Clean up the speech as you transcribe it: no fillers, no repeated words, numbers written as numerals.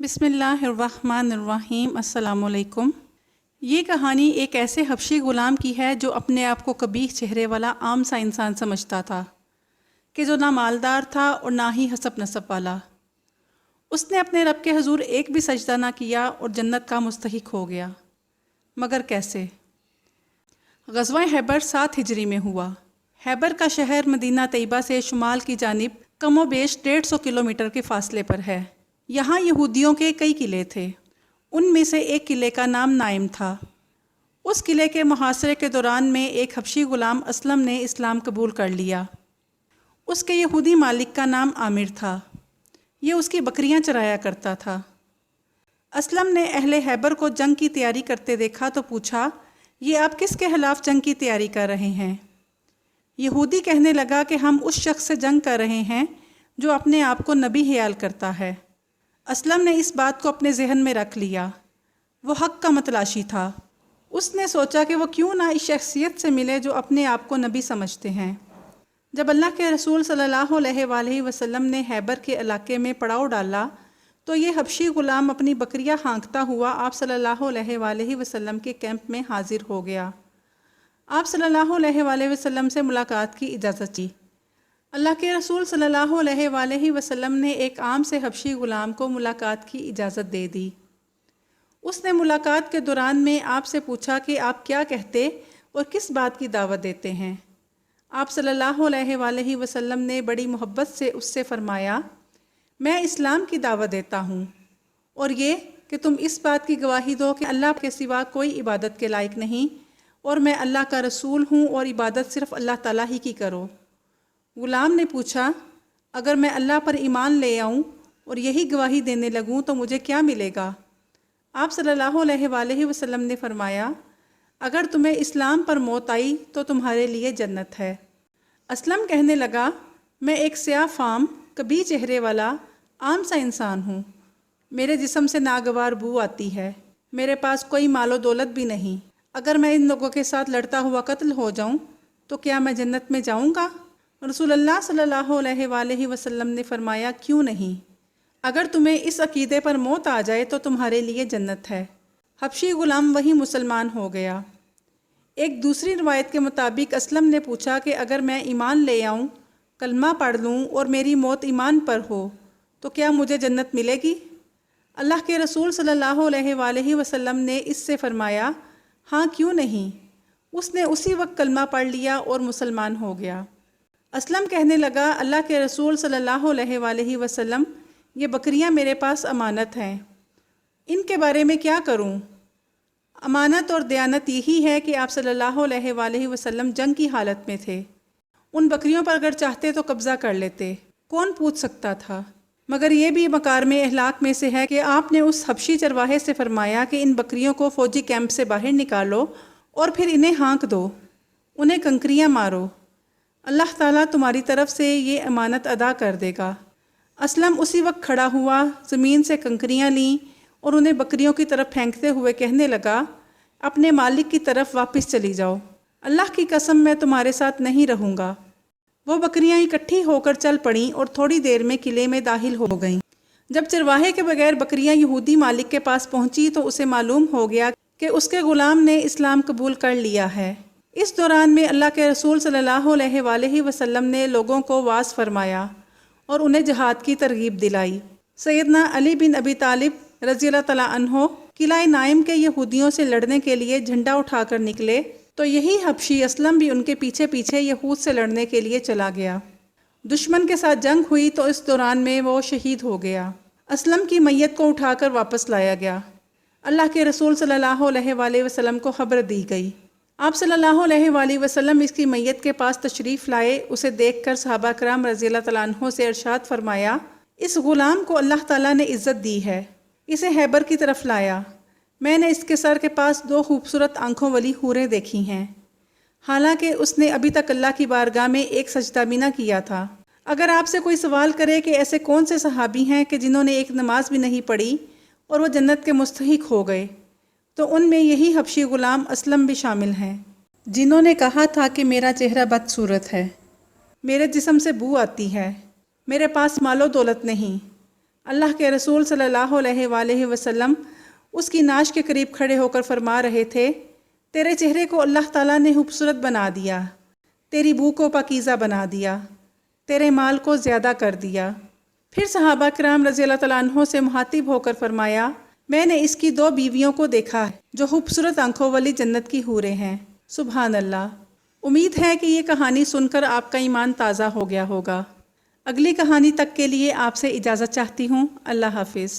بسم اللہ الرحمن الرحیم۔ السلام علیکم۔ یہ کہانی ایک ایسے حبشی غلام کی ہے جو اپنے آپ کو قبیح چہرے والا عام سا انسان سمجھتا تھا، کہ جو نہ مالدار تھا اور نہ ہی حسب نسب والا۔ اس نے اپنے رب کے حضور ایک بھی سجدہ نہ کیا اور جنت کا مستحق ہو گیا، مگر کیسے؟ غزوہ خیبر 7 ہجری میں ہوا۔ خیبر کا شہر مدینہ طیبہ سے شمال کی جانب کم و بیش 150 کلومیٹر کے فاصلے پر ہے۔ یہاں یہودیوں کے کئی قلعے تھے، ان میں سے ایک قلعے کا نام نائم تھا۔ اس قلعے کے محاصرے کے دوران میں ایک حبشی غلام اسلم نے اسلام قبول کر لیا۔ اس کے یہودی مالک کا نام عامر تھا، یہ اس کی بکریاں چرایا کرتا تھا۔ اسلم نے اہل خیبر کو جنگ کی تیاری کرتے دیکھا تو پوچھا، یہ آپ کس کے خلاف جنگ کی تیاری کر رہے ہیں؟ یہودی کہنے لگا کہ ہم اس شخص سے جنگ کر رہے ہیں جو اپنے آپ کو نبی خیال کرتا ہے۔ اسلم نے اس بات کو اپنے ذہن میں رکھ لیا، وہ حق کا متلاشی تھا۔ اس نے سوچا کہ وہ کیوں نہ اس شخصیت سے ملے جو اپنے آپ کو نبی سمجھتے ہیں۔ جب اللہ کے رسول صلی اللہ علیہ وآلہ وسلم نے خیبر کے علاقے میں پڑاؤ ڈالا تو یہ حبشی غلام اپنی بکریاں ہانکتا ہوا آپ صلی اللہ علیہ وآلہ وسلم کے کیمپ میں حاضر ہو گیا۔ آپ صلی اللہ علیہ وآلہ وسلم سے ملاقات کی اجازت دی۔ اللہ کے رسول صلی اللہ علیہ وآلہ وسلم نے ایک عام سے حبشی غلام کو ملاقات کی اجازت دے دی۔ اس نے ملاقات کے دوران میں آپ سے پوچھا کہ آپ کیا کہتے اور کس بات کی دعوت دیتے ہیں؟ آپ صلی اللہ علیہ وآلہ وسلم نے بڑی محبت سے اس سے فرمایا، میں اسلام کی دعوت دیتا ہوں، اور یہ کہ تم اس بات کی گواہی دو کہ اللہ کے سوا کوئی عبادت کے لائق نہیں، اور میں اللہ کا رسول ہوں اور عبادت صرف اللہ تعالیٰ ہی کی کرو۔ غلام نے پوچھا، اگر میں اللہ پر ایمان لے آؤں اور یہی گواہی دینے لگوں تو مجھے کیا ملے گا؟ آپ صلی اللہ علیہ وآلہ وسلم نے فرمایا، اگر تمہیں اسلام پر موت آئی تو تمہارے لیے جنت ہے۔ اسلم کہنے لگا، میں ایک سیاہ فام، کبھی چہرے والا، عام سا انسان ہوں۔ میرے جسم سے ناگوار بو آتی ہے، میرے پاس کوئی مال و دولت بھی نہیں۔ اگر میں ان لوگوں کے ساتھ لڑتا ہوا قتل ہو جاؤں تو کیا میں جنت میں جاؤں گا؟ رسول اللہ صلی اللہ علیہ وآلہ وسلم نے فرمایا، کیوں نہیں؟ اگر تمہیں اس عقیدے پر موت آ جائے تو تمہارے لیے جنت ہے۔ حبشی غلام وہی مسلمان ہو گیا۔ ایک دوسری روایت کے مطابق اسلم نے پوچھا کہ اگر میں ایمان لے آؤں، کلمہ پڑھ لوں اور میری موت ایمان پر ہو تو کیا مجھے جنت ملے گی؟ اللہ کے رسول صلی اللہ علیہ وآلہ وسلم نے اس سے فرمایا، ہاں کیوں نہیں؟ اس نے اسی وقت کلمہ پڑھ لیا اور مسلمان ہو گیا۔ اسلم کہنے لگا، اللہ کے رسول صلی اللہ علیہ وآلہ وسلم، یہ بکریاں میرے پاس امانت ہیں، ان کے بارے میں کیا کروں؟ امانت اور دیانت یہی ہے کہ آپ صلی اللہ علیہ وآلہ وسلم جنگ کی حالت میں تھے، ان بکریوں پر اگر چاہتے تو قبضہ کر لیتے، کون پوچھ سکتا تھا؟ مگر یہ بھی مکارم اخلاق میں سے ہے کہ آپ نے اس حبشی چرواہے سے فرمایا کہ ان بکریوں کو فوجی کیمپ سے باہر نکالو اور پھر انہیں ہانک دو، انہیں کنکریاں مارو، اللہ تعالیٰ تمہاری طرف سے یہ امانت ادا کر دے گا۔ اسلم اسی وقت کھڑا ہوا، زمین سے کنکریاں لیں اور انہیں بکریوں کی طرف پھینکتے ہوئے کہنے لگا، اپنے مالک کی طرف واپس چلی جاؤ، اللہ کی قسم میں تمہارے ساتھ نہیں رہوں گا۔ وہ بکریاں اکٹھی ہو کر چل پڑیں اور تھوڑی دیر میں قلعے میں داخل ہو گئیں۔ جب چرواہے کے بغیر بکریاں یہودی مالک کے پاس پہنچی تو اسے معلوم ہو گیا کہ اس کے غلام نے اسلام قبول کر لیا ہے۔ اس دوران میں اللہ کے رسول صلی اللہ علیہ وآلہ وسلم نے لوگوں کو واعظ فرمایا اور انہیں جہاد کی ترغیب دلائی۔ سیدنا علی بن ابی طالب رضی اللہ تعالیٰ عنہ قلعہ نائم کے یہودیوں سے لڑنے کے لیے جھنڈا اٹھا کر نکلے تو یہی حبشی اسلم بھی ان کے پیچھے پیچھے یہود سے لڑنے کے لیے چلا گیا۔ دشمن کے ساتھ جنگ ہوئی تو اس دوران میں وہ شہید ہو گیا۔ اسلم کی میت کو اٹھا کر واپس لایا گیا۔ اللہ کے رسول صلی اللہ علیہ وآلہ وسلم کو خبر دی گئی۔ آپ صلی اللہ علیہ وآلہ وسلم اس کی میت کے پاس تشریف لائے۔ اسے دیکھ کر صحابہ کرام رضی اللہ تعالیٰ عنہ سے ارشاد فرمایا، اس غلام کو اللہ تعالیٰ نے عزت دی ہے، اسے خیبر کی طرف لایا۔ میں نے اس کے سر کے پاس 2 خوبصورت آنکھوں والی حوریں دیکھی ہیں، حالانکہ اس نے ابھی تک اللہ کی بارگاہ میں ایک سجدہ بھی نہ کیا تھا۔ اگر آپ سے کوئی سوال کرے کہ ایسے کون سے صحابی ہیں کہ جنہوں نے ایک نماز بھی نہیں پڑھی اور وہ جنت کے مستحق ہو گئے، تو ان میں یہی حبشی غلام اسلم بھی شامل ہیں، جنہوں نے کہا تھا کہ میرا چہرہ بدصورت ہے، میرے جسم سے بو آتی ہے، میرے پاس مال و دولت نہیں، اللہ کے رسول صلی اللہ علیہ وآلہ وسلم اس کی ناش کے قریب کھڑے ہو کر فرما رہے تھے، تیرے چہرے کو اللہ تعالیٰ نے خوبصورت بنا دیا، تیری بو کو پاکیزہ بنا دیا، تیرے مال کو زیادہ کر دیا۔ پھر صحابہ کرام رضی اللہ تعالیٰ عنہ سے مخاطب ہو کر فرمایا، میں نے اس کی 2 بیویوں کو دیکھا جو خوبصورت آنکھوں والی جنت کی حوریں ہیں۔ سبحان اللہ۔ امید ہے کہ یہ کہانی سن کر آپ کا ایمان تازہ ہو گیا ہوگا۔ اگلی کہانی تک کے لیے آپ سے اجازت چاہتی ہوں۔ اللہ حافظ۔